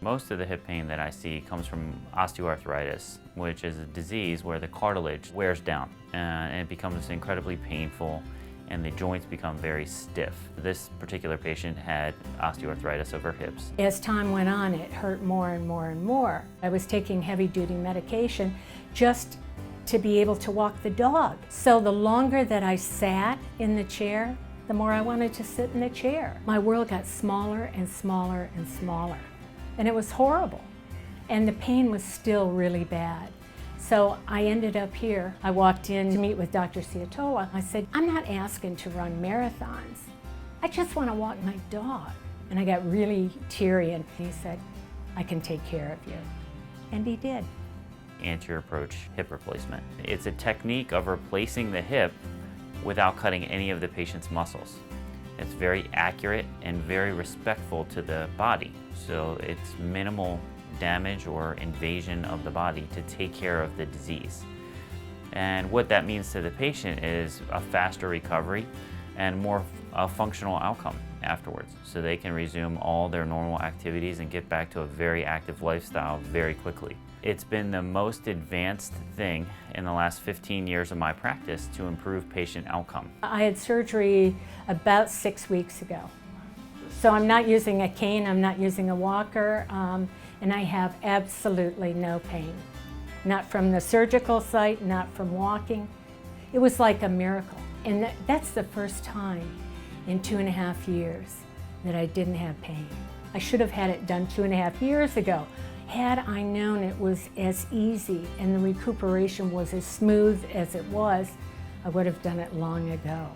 Most of the hip pain that I see comes from osteoarthritis, which is a disease where the cartilage wears down and it becomes incredibly painful and the joints become very stiff. This particular patient had osteoarthritis of her hips. As time went on, it hurt more and more and more. I was taking heavy-duty medication just to be able to walk the dog. So the longer that I sat in the chair, the more I wanted to sit in the chair. My world got smaller and smaller and smaller, and it was horrible. And the pain was still really bad. So I ended up here. I walked in to meet with Dr. Ciotola. I said, I'm not asking to run marathons. I just want to walk my dog. And I got really teary, and he said, I can take care of you. And he did. Anterior approach hip replacement. It's a technique of replacing the hip without cutting any of the patient's muscles. It's very accurate and very respectful to the body. So it's minimal damage or invasion of the body to take care of the disease. And what that means to the patient is a faster recovery and more functional outcome afterwards. So they can resume all their normal activities and get back to a very active lifestyle very quickly. It's been the most advanced thing in the last 15 years of my practice to improve patient outcome. I had surgery about 6 weeks ago. So I'm not using a cane, I'm not using a walker, and I have absolutely no pain. Not from the surgical site, not from walking. It was like a miracle. And that's the first time in 2.5 years that I didn't have pain. I should have had it done 2.5 years ago. Had I known it was as easy and the recuperation was as smooth as it was, I would have done it long ago.